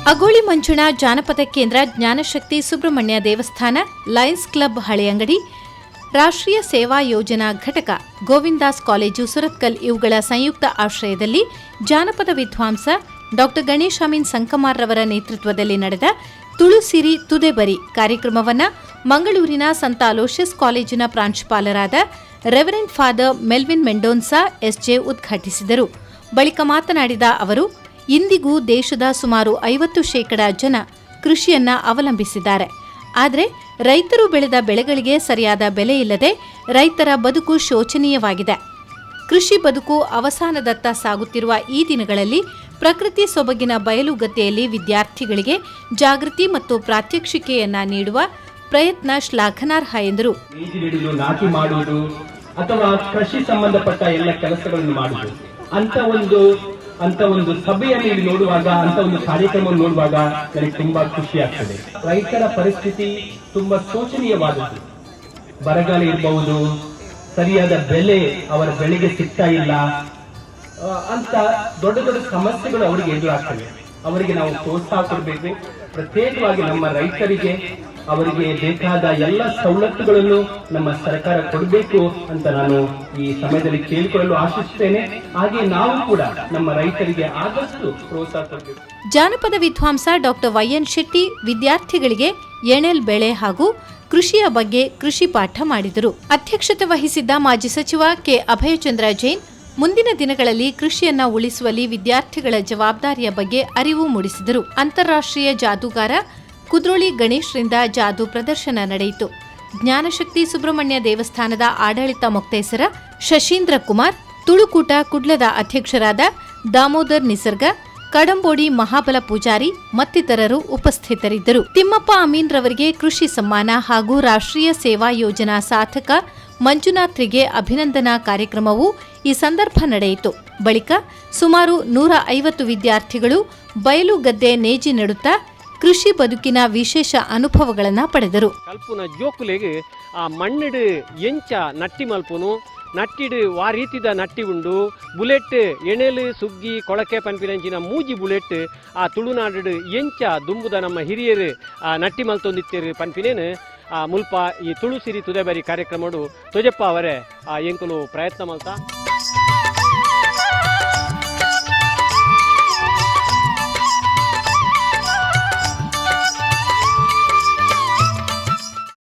ಅಗೋಳಿ ಮಂಜುಣ ಜಾನಪದ ಕೇಂದ್ರ, ಜ್ಞಾನಶಕ್ತಿ ಸುಬ್ರಹ್ಮಣ್ಯ ದೇವಸ್ಥಾನ, ಲಯನ್ಸ್ ಕ್ಲಬ್ ಹಳೆಯಂಗಡಿ, ರಾಷ್ಟ್ರೀಯ ಸೇವಾ ಯೋಜನಾ ಘಟಕ, ಗೋವಿಂದಾಸ್ ಕಾಲೇಜು ಸುರತ್ಕಲ್ ಇವುಗಳ ಸಂಯುಕ್ತ ಆಶ್ರಯದಲ್ಲಿ ಜಾನಪದ ವಿದ್ವಾಂಸ ಡಾ ಗಣೇಶ್ ಅಮೀನ್ ಸಂಕಮಾರ್ರವರ ನೇತೃತ್ವದಲ್ಲಿ ನಡೆದ ತುಳುಸಿರಿ ತುದೆಬರಿ ಕಾರ್ಯಕ್ರಮವನ್ನು ಮಂಗಳೂರಿನ ಸಂತ ಅಲೋಷಿಯಸ್ ಕಾಲೇಜಿನ ಪ್ರಾಂಶುಪಾಲರಾದ reverend father Melvin Mendonsa SJ ಉದ್ಘಾಟಿಸಿದರು. ಬಳಿಕ ಮಾತನಾಡಿದ ಅವರು, ಇಂದಿಗೂ ದೇಶದ ಸುಮಾರು 50% ಜನ ಕೃಷಿಯನ್ನ ಅವಲಂಬಿಸಿದ್ದಾರೆ. ಆದರೆ ರೈತರು ಬೆಳೆದ ಬೆಳೆಗಳಿಗೆ ಸರಿಯಾದ ಬೆಲೆ ಇಲ್ಲದೆ ರೈತರ ಬದುಕು ಶೋಚನೀಯವಾಗಿದೆ. ಕೃಷಿ ಬದುಕು ಅವಸಾನದತ್ತ ಸಾಗುತ್ತಿರುವ ಈ ದಿನಗಳಲ್ಲಿ ಪ್ರಕೃತಿ ಸೊಬಗಿನ ಬಯಲುಗದ್ದೆಯಲ್ಲಿ ವಿದ್ಯಾರ್ಥಿಗಳಿಗೆ ಜಾಗೃತಿ ಮತ್ತು ಪ್ರಾತ್ಯಕ್ಷಿಕೆಯನ್ನ ನೀಡುವ ಪ್ರಯತ್ನ ಶ್ಲಾಘನಾರ್ಹ ಎಂದರು. ನಾಟಿ ಮಾಡುವುದು ಅಥವಾ ಕೃಷಿ ಸಂಬಂಧಪಟ್ಟ ಎಲ್ಲ ಕೆಲಸಗಳನ್ನು ಮಾಡುವುದು ಅಂತ ಒಂದು ಸಭೆಯನ್ನು ಇಲ್ಲಿ ನೋಡುವಾಗ, ಅಂತ ಒಂದು ಕಾರ್ಯಕ್ರಮವನ್ನು ನೋಡುವಾಗ ನನಗೆ ತುಂಬಾ ಖುಷಿ ಆಗ್ತದೆ. ರೈತರ ಪರಿಸ್ಥಿತಿ ತುಂಬಾ ಶೋಚನೀಯವಾದದ್ದು. ಬರಗಾಲ ಇರಬಹುದು, ಸರಿಯಾದ ಬೆಲೆ ಅವರ ಬೆಳೆಗೆ ಸಿಗ್ತಾ ಇಲ್ಲ ಅಂತ ದೊಡ್ಡ ದೊಡ್ಡ ಸಮಸ್ಯೆಗಳು ಅವರಿಗೆ ಎದುರಾಗ್ತವೆ. ಅವರಿಗೆ ನಾವು ಪ್ರೋತ್ಸಾಹ ಕೊಡಬೇಕು. ಪ್ರತ್ಯೇಕವಾಗಿ ನಮ್ಮ ರೈತರಿಗೆ ಅವರಿಗೆ ಬೇಕಾದ ಎಲ್ಲ ಸವಲತ್ತುಗಳನ್ನು ನಮ್ಮ ಸರ್ಕಾರ ಕೊಡಬೇಕು ಅಂತ ನಾನು ಈ ಸಮಯದಲ್ಲಿ ಕೇಳಿಕೊಳ್ಳಲು ಆಶಿಸುತ್ತೇನೆ. ಹಾಗೆ ನಾವು ಕೂಡ ನಮ್ಮ ರೈತರಿಗೆ ಆದಷ್ಟು ಪ್ರೋತ್ಸಾಹ ಕೊಡಬೇಕು. ಜಾನಪದ ವಿದ್ವಾಂಸ ಡಾ ವೈಎನ್ ಶೆಟ್ಟಿ ವಿದ್ಯಾರ್ಥಿಗಳಿಗೆ ಎಣೆಲ್ ಬೆಳೆ ಹಾಗೂ ಕೃಷಿಯ ಬಗ್ಗೆ ಕೃಷಿ ಪಾಠ ಮಾಡಿದರು. ಅಧ್ಯಕ್ಷತೆ ವಹಿಸಿದ್ದ ಮಾಜಿ ಸಚಿವ ಕೆ ಅಭಯಚಂದ್ರ ಜೈನ್ ಮುಂದಿನ ದಿನಗಳಲ್ಲಿ ಕೃಷಿಯನ್ನ ಉಳಿಸುವಲ್ಲಿ ವಿದ್ಯಾರ್ಥಿಗಳ ಜವಾಬ್ದಾರಿಯ ಬಗ್ಗೆ ಅರಿವು ಮೂಡಿಸಿದರು. ಅಂತಾರಾಷ್ಟ್ರೀಯ ಜಾದೂಗಾರ ಕುದ್ರೋಳಿ ಗಣೇಶ್ರಿಂದ ಜಾದೂ ಪ್ರದರ್ಶನ ನಡೆಯಿತು. ಜ್ಞಾನಶಕ್ತಿ ಸುಬ್ರಹ್ಮಣ್ಯ ದೇವಸ್ಥಾನದ ಆಡಳಿತ ಮೊಕ್ತೇಸರ ಶಶೀಂದ್ರ ಕುಮಾರ್, ತುಳುಕೂಟ ಕುಡ್ಲದ ಅಧ್ಯಕ್ಷರಾದ ದಾಮೋದರ್ ನಿಸರ್ಗ, ಕಡಂಬೋಡಿ ಮಹಾಬಲ ಪೂಜಾರಿ ಮತ್ತಿತರರು ಉಪಸ್ಥಿತರಿದ್ದರು. ತಿಮ್ಮಪ್ಪ ಅಮೀನ್ ರವರಿಗೆ ಕೃಷಿ ಸಮ್ಮಾನ ಹಾಗೂ ರಾಷ್ಟ್ರೀಯ ಸೇವಾ ಯೋಜನಾ ಸಾಧಕ ಮಂಜುನಾಥ್ರಿಗೆ ಅಭಿನಂದನಾ ಕಾರ್ಯಕ್ರಮವು ಈ ಸಂದರ್ಭ ನಡೆಯಿತು. ಬಳಿಕ ಸುಮಾರು 150 ವಿದ್ಯಾರ್ಥಿಗಳು ಬಯಲು ಗದ್ದೆ ನೇಜಿ ನೆಡುತ್ತಾ ಕೃಷಿ ಬದುಕಿನ ವಿಶೇಷ ಅನುಭವಗಳನ್ನು ಪಡೆದರು. ಕಲ್ಪುನ ಜೋಕುಲೆಗೆ ಆ ಮಣ್ಣಿಡು ಎಂಚ ನಟ್ಟಿ ಮಲ್ಪುನು ನಟ್ಟಿಡು ವಾ ರೀತಿದ ನಟ್ಟಿ ಉಂಡು ಬುಲೆಟ್ ಎಣೆಲು ಸುಗ್ಗಿ ಕೊಳಕೆ ಪಂಪಿನಂಚಿನ ಮೂಜಿ ಬುಲೆಟ್ ಆ ತುಳುನಾಡು ಎಂಚ ದುಂಬುದ ನಮ್ಮ ಹಿರಿಯರು ಆ ನಟ್ಟಿ ಮಲ್ತೊಂದಿತ್ತೇರು ಪಂಪಿನೇನು ಆ ಮುಲ್ಪ ಈ ತುಳುಸಿರಿ ತುದೆಬರಿ ಕಾರ್ಯಕ್ರಮಡು ತೊಜಪ್ಪ ಅವರೇ ಆ ಎಂಕುಲು ಪ್ರಯತ್ನ ಮಲ್ತ